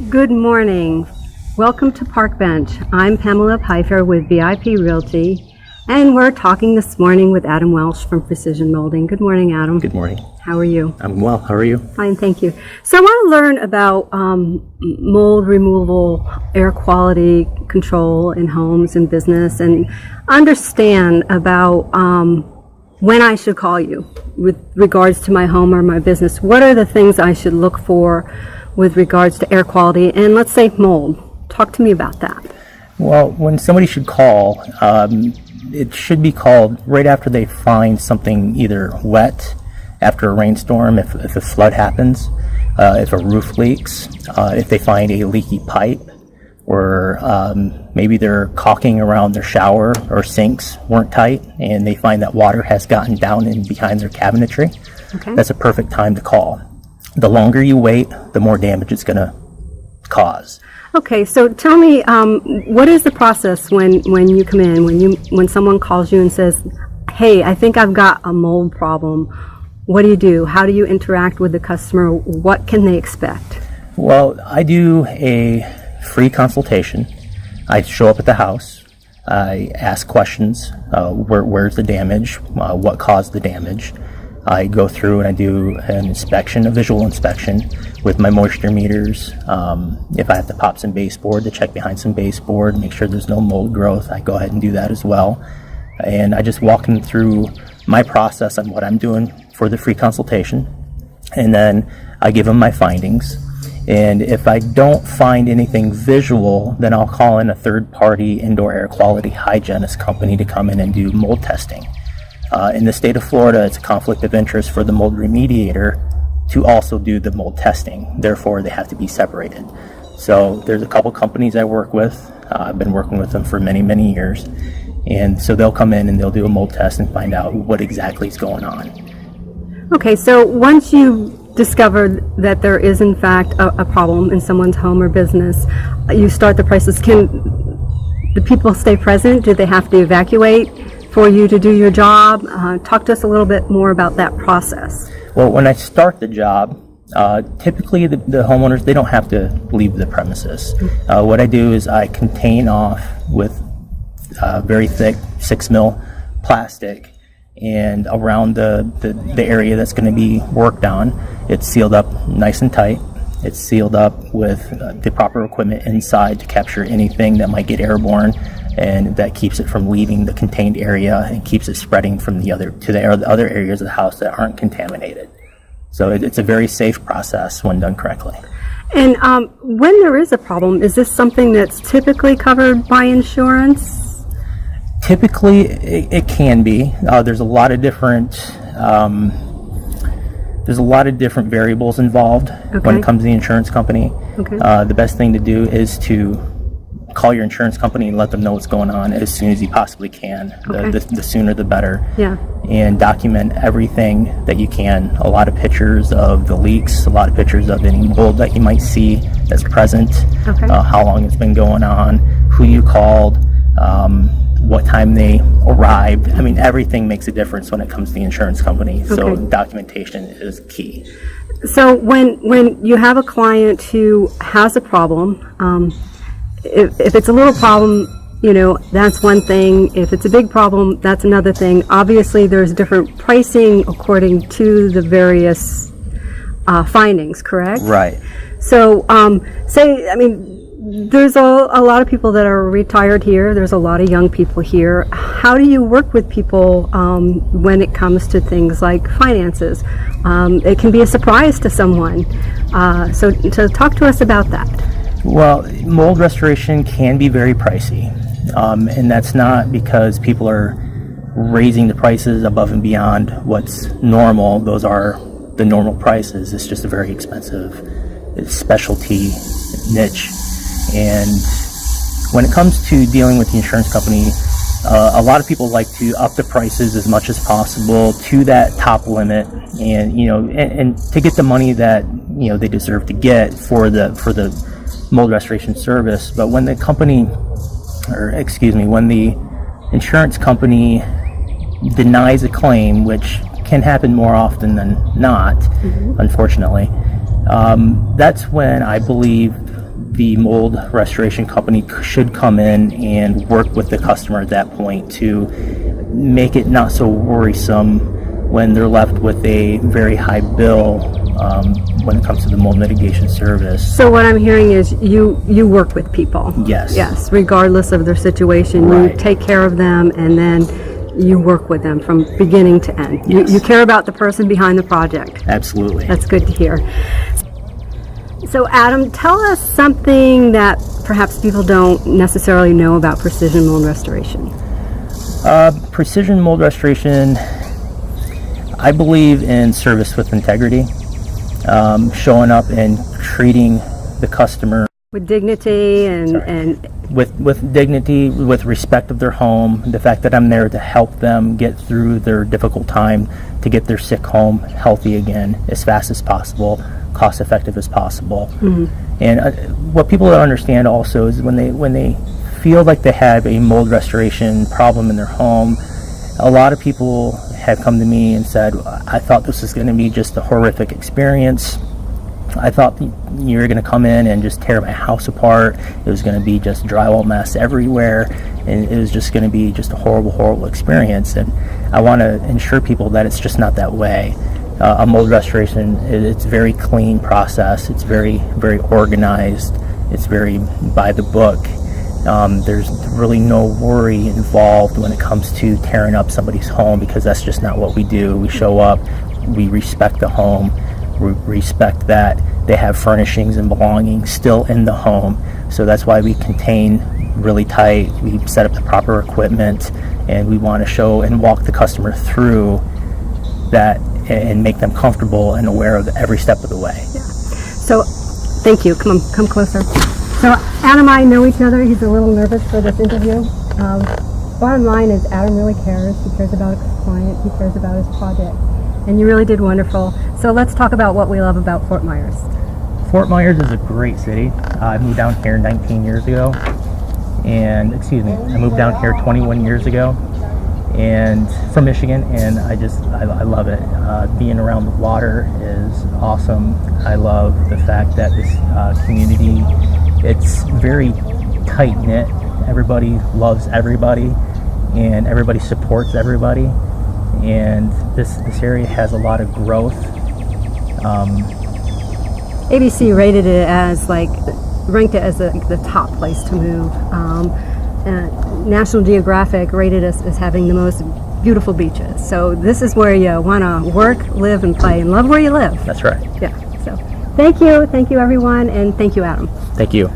Good morning. Welcome to Parkbench. I'm Pamela Pipher with VIP Realty, and we're talking this morning with Adam Welch from Precision Molding. Good morning, Adam. Good morning. How are you? I'm well. How are you? Fine, thank you. So I want to learn about mold removal, air quality control in homes and business, and understand about when I should call you with regards to my home or my business. What are the things I should look for with regards to air quality and, let's say, mold? Talk to me about that. Well, when somebody should call, it should be called right after they find something either wet after a rainstorm, if a flood happens, if a roof leaks, if they find a leaky pipe, or maybe they're caulking around their shower or sinks weren't tight and they find that water has gotten down in behind their cabinetry. Okay. That's a perfect time to call. The longer you wait, the more damage it's going to cause. Okay, so tell me, what is the process when you come in, when someone calls you and says, hey, I think I've got a mold problem? What do? How do you interact with the customer? What can they expect? Well, I do a free consultation. I show up at the house. I ask questions. Where's the damage? What caused the damage? I go through and I do an inspection, a visual inspection with my moisture meters. If I have to pop some baseboard to check behind some baseboard, make sure there's no mold growth, I go ahead and do that as well. And I just walk them through my process on what I'm doing for the free consultation. And then I give them my findings. And if I don't find anything visual, then I'll call in a third-party indoor air quality hygienist company to come in and do mold testing. In the state of Florida, it's a conflict of interest for the mold remediator to also do the mold testing. Therefore, they have to be separated. So there's a couple companies I work with. I've been working with them for many, many years. And so they'll come in and they'll do a mold test and find out what exactly is going on. Okay, so once you discover that there is in fact a problem in someone's home or business, you start the process. Can the people stay present? Do they have to evacuate for you to do your job? Talk to us a little bit more about that process. Well, when I start the job, typically the homeowners, they don't have to leave the premises. What I do is I contain off with very thick 6 mil plastic, and around the area that's going to be worked on, it's sealed up nice and tight. It's sealed up with the proper equipment inside to capture anything that might get airborne, and that keeps it from leaving the contained area and keeps it spreading from the other areas of the house that aren't contaminated. So it's a very safe process when done correctly. And when there is a problem, is this something that's typically covered by insurance? Typically, it can be. There's a lot of different variables involved when it comes to the insurance company. Okay. The best thing to do is to call your insurance company and let them know what's going on as soon as you possibly can. Okay. The sooner the better. Yeah. And document everything that you can. A lot of pictures of the leaks, a lot of pictures of any mold that you might see that's present, Okay. How long it's been going on, who you called, what time they arrived. I mean, everything makes a difference when it comes to the insurance company. So documentation is key. So when you have a client who has a problem, if it's a little problem, that's one thing. If it's a big problem, that's another thing. Obviously, there's different pricing according to the various findings, correct? Right. So, there's a lot of people that are retired here. There's a lot of young people here. How do you work with people when it comes to things like finances? It can be a surprise to someone. So talk to us about that. Well, mold restoration can be very pricey, and that's not because people are raising the prices above and beyond what's normal. Those are the normal prices. It's just a very expensive specialty niche. And when it comes to dealing with the insurance company, a lot of people like to up the prices as much as possible to that top limit, and and to get the money that they deserve to get for the mold restoration service. But when the insurance company denies a claim, which can happen more often than not, unfortunately, that's when I believe the mold restoration company should come in and work with the customer at that point to make it not so worrisome when they're left with a very high bill when it comes to the mold mitigation service. So what I'm hearing is you work with people. Yes. Yes, regardless of their situation. Right. You take care of them, and then you work with them from beginning to end. Yes. You care about the person behind the project. Absolutely. That's good to hear. So Adam, tell us something that perhaps people don't necessarily know about precision mold restoration. Precision mold restoration, I believe in service with integrity, showing up and treating the customer With dignity and with dignity, with respect of their home, the fact that I'm there to help them get through their difficult time, to get their sick home healthy again as fast as possible, cost effective as possible. Mm-hmm. And what people don't understand also is when they feel like they have a mold restoration problem in their home, a lot of people have come to me and said, I thought this was going to be just a horrific experience. I thought you were going to come in and just tear my house apart. It was going to be just drywall mess everywhere, and it was just going to be just a horrible, horrible experience. And I want to ensure people that it's just not that way. A mold restoration, it's a very clean process. It's very, very organized. It's very by the book. There's really no worry involved when it comes to tearing up somebody's home, because that's just not what we do. We show up, we respect the home, we respect that they have furnishings and belongings still in the home. So that's why we contain really tight, we set up the proper equipment, and we want to show and walk the customer through that and make them comfortable and aware of every step of the way. yeah. So thank you. Come closer. So Adam and I know each other. He's a little nervous for this interview. Bottom line is Adam really cares. He cares about his client. He cares about his project. And you really did wonderful. So let's talk about what we love about Fort Myers. Fort Myers is a great city. I moved down here 19 years ago. I moved down here 21 years ago and from Michigan, and I love it. Being around the water is awesome. I love the fact that this community, it's very tight-knit. Everybody loves everybody, and everybody supports everybody. And this area has a lot of growth. ABC rated it as ranked it as the top place to move. National Geographic rated us as having the most beautiful beaches. So this is where you want to work, live, and play, and love where you live. That's right. Yeah. So thank you everyone, and thank you, Adam. Thank you.